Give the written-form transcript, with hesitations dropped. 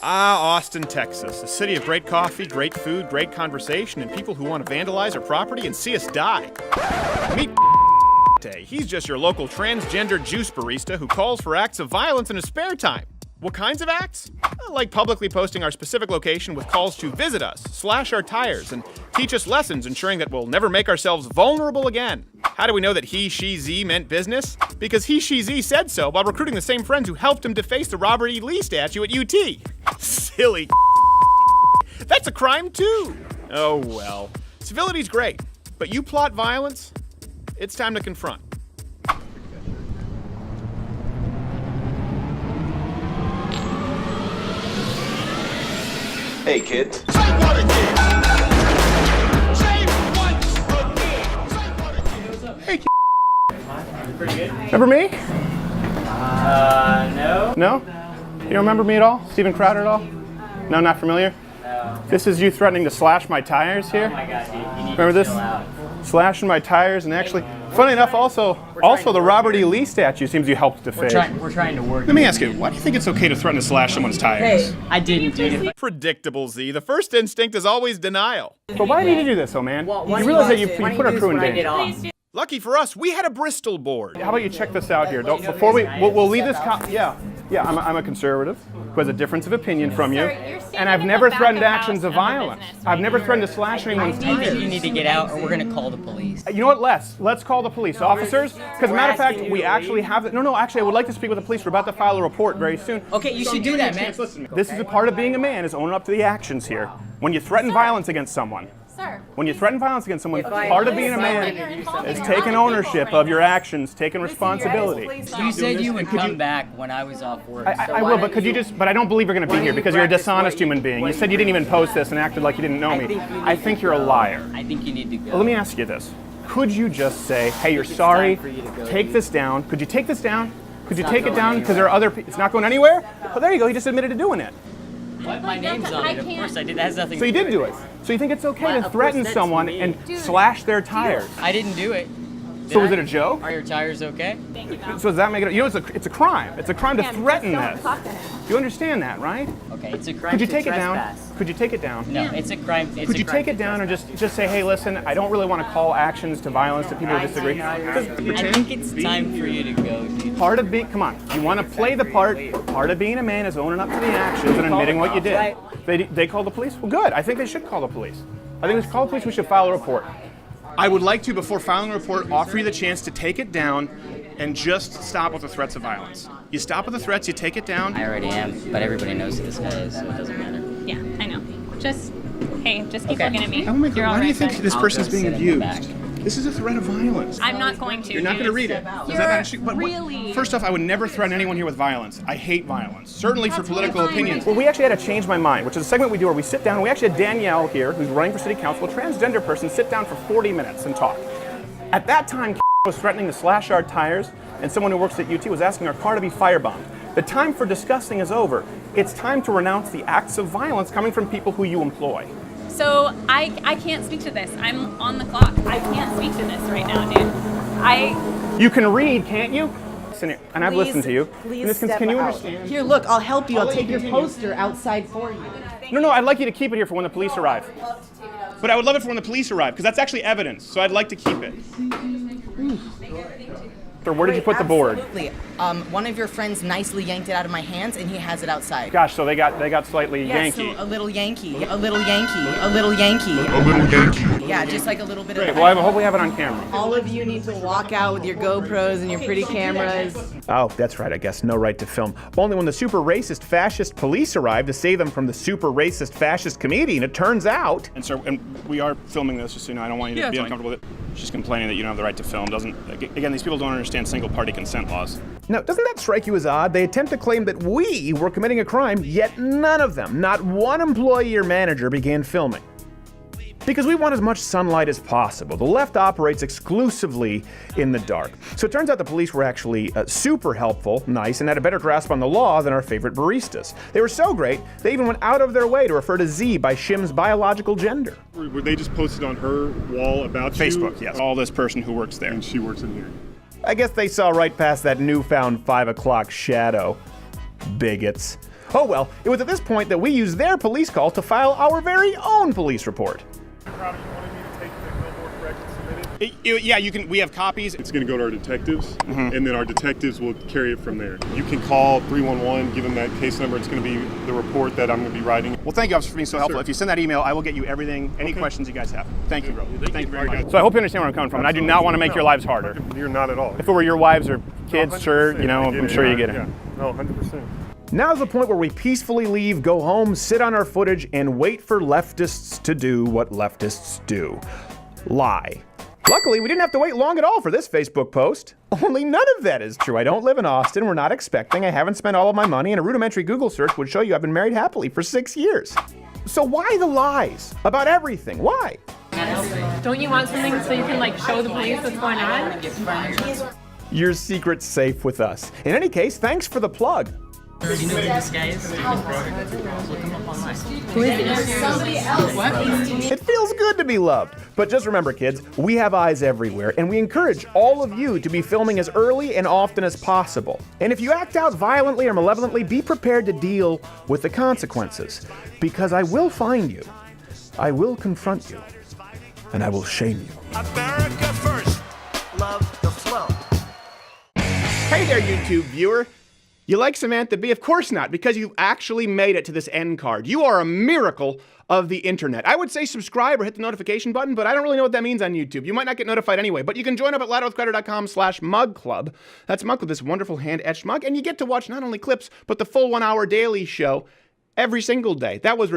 Ah, Austin, Texas, a city of great coffee, great food, great conversation, and people who want to vandalize our property and see us die. Meet He's just your local transgender juice barista who calls for acts of violence in his spare time. What kinds of acts? Like publicly posting our specific location with calls to visit us, slash our tires, and teach us lessons ensuring that we'll never make ourselves vulnerable again. How do we know that he, she, Z meant business? Because he, she, Z said so while recruiting the same friends who helped him deface the Robert E. Lee statue at UT. Silly. That's a crime too. Oh well. Civility's great, but you plot violence? It's time to confront. Hey, kid. Hey, pretty good. Remember me? No. No? You don't remember me at all? Stephen Crowder at all? No, not familiar? No. This is you threatening to slash my tires here? Oh my god, dude. You need Remember to this? chill out. Slashing my tires, and actually, funny enough, also the Robert E. Lee statue seems you helped deface. We're trying to work. Let me ask you, why do you think it's okay to threaten to slash someone's tires? Hey, I didn't do it. Predictable, Z. The first instinct is always denial. But why did you do this, though, man? Well, you realize that you put our crew in danger. Lucky for us, we had a Bristol board. How about you check this out here? Before we'll leave this. Yeah, I'm a conservative who has a difference of opinion from you, and I've never threatened actions of violence. I've never threatened to slash anyone's tires. You need to get out, or we're gonna call the police. You know what? Let's call the police officers. Because matter of fact, we actually have. No. Actually, I would like to speak with the police. We're about to file a report very soon. Okay, you should do that, man. This is a part of being a man, is owning up to the actions here. When you threaten violence against someone. When you threaten violence against someone, part of being a man is taking ownership of your actions, taking responsibility. You said you would come back when I was off work. I will, but could you just, but I don't believe you're going to be here because you're a dishonest human being. You said you didn't even post this and acted like you didn't know me. I think you're a liar. I think you need to go. Well, let me ask you this. Could you just say, hey, you're sorry, take this down. Could you take this down? Could you take it down? Because there are other people. It's not going anywhere? Well, there you go. He just admitted to doing it. What? My name's on it. Of course I did. That has nothing So you did do it. So you think it's okay to threaten someone and slash their tires? I didn't do it. So was it a joke? Are your tires okay? So does that make it? You know, it's a crime. It's a crime to threaten this. You understand that, right? Okay, it's a crime. Could you to take it trespass. down? Could you take it down? No, it's a crime. Could you take it down and just say, hey, listen, I don't really want to call actions to violence to people who disagree. I think it's time for you to go, dude. Part of being, come on, you want to play the part. Part of being a man is owning up to the actions and admitting what you did. They call the police? Well, good. I think they should call the police. I think we should call the police. We should file a report. I would like to, before filing a report, offer you the chance to take it down and just stop with the threats of violence. You stop with the threats, you take it down. I already am, but everybody knows who this guy is, so it doesn't matter. Yeah, I know. Just keep looking at me. Oh my God, why do you think this person's being abused? Back. This is a threat of violence. I'm not going to. You're not going to read it. Is that not issue? But really? First off, I would never threaten anyone here with violence. I hate violence, certainly for political opinions. Well, we actually had to change my mind, which is a segment we do where we sit down. We actually had Danielle here, who's running for city council, a transgender person, sit down for 40 minutes and talk. At that time, was threatening to slash our tires, and someone who works at UT was asking our car to be firebombed. The time for discussing is over. It's time to renounce the acts of violence coming from people who you employ. So I can't speak to this. I'm on the clock. I can't speak to this right now, dude. You can read, can't you? And I've listened to you. Please step can you out. understand? Here, look, I'll help you. I'll take your poster outside for you. No, I'd like you to keep it here for when the police arrive. But I would love it for when the police arrive, because that's actually evidence, so I'd like to keep it. Where did you put the board? Absolutely. One of your friends nicely yanked it out of my hands, and he has it outside. Gosh, so they got slightly Yankee. So a little Yankee, a little Yankee, a little Yankee. A little Yankee. Yeah, just like a little bit of... Great, well, I hope we have it on camera. All of you need to walk out with your GoPros and your pretty cameras. Oh, that's right, I guess. No right to film. Only when the super racist fascist police arrived to save them from the super racist fascist comedian, it turns out... And we are filming this, just so you know, I don't want you to be uncomfortable with it. She's complaining that you don't have the right to film. Again, these people don't understand single-party consent laws. Now, doesn't that strike you as odd? They attempt to claim that we were committing a crime, yet none of them, not one employee or manager, began filming. Because we want as much sunlight as possible. The left operates exclusively in the dark. So it turns out the police were actually super helpful, nice, and had a better grasp on the law than our favorite baristas. They were so great, they even went out of their way to refer to Z by Shim's biological gender. Were they just posted on her wall about Facebook, yes. All this person who works there. And she works in here. I guess they saw right past that newfound 5 o'clock shadow. Bigots. Oh well, it was at this point that we used their police call to file our very own police report. Yeah, you can. We have copies. It's going to go to our detectives, and then our detectives will carry it from there. You can call 311, give them that case number. It's going to be the report that I'm going to be writing. Well, thank you, officer, for being so helpful. Sir. If you send that email, I will get you everything, any questions you guys have. Thank you, bro. Thank you very much. So I hope you understand where I'm coming from, and I do not want to make your lives harder. You're not at all. If it were your wives or kids, sure, you know, I get I'm sure you get it. Yeah. No, 100%. Now's the point where we peacefully leave, go home, sit on our footage, and wait for leftists to do what leftists do. Lie. Luckily, we didn't have to wait long at all for this Facebook post. Only none of that is true. I don't live in Austin, we're not expecting, I haven't spent all of my money, and a rudimentary Google search would show you I've been married happily for 6 years. So why the lies? About everything, why? Don't you want something so you can like show the police what's going on? Your secret's safe with us. In any case, thanks for the plug. You know who this guy is? Look him up online. Who is it? It feels good to be loved. But just remember, kids, we have eyes everywhere, and we encourage all of you to be filming as early and often as possible. And if you act out violently or malevolently, be prepared to deal with the consequences. Because I will find you, I will confront you, and I will shame you. America first. Love the flow. Hey there, YouTube viewer. You like Samantha Bee? Of course not, because you actually made it to this end card. You are a miracle of the internet. I would say subscribe or hit the notification button, but I don't really know what that means on YouTube. You might not get notified anyway, but you can join up at louderwithcrowder.com/mug club. That's mug with this wonderful hand-etched mug, and you get to watch not only clips, but the full 1 hour daily show every single day. That was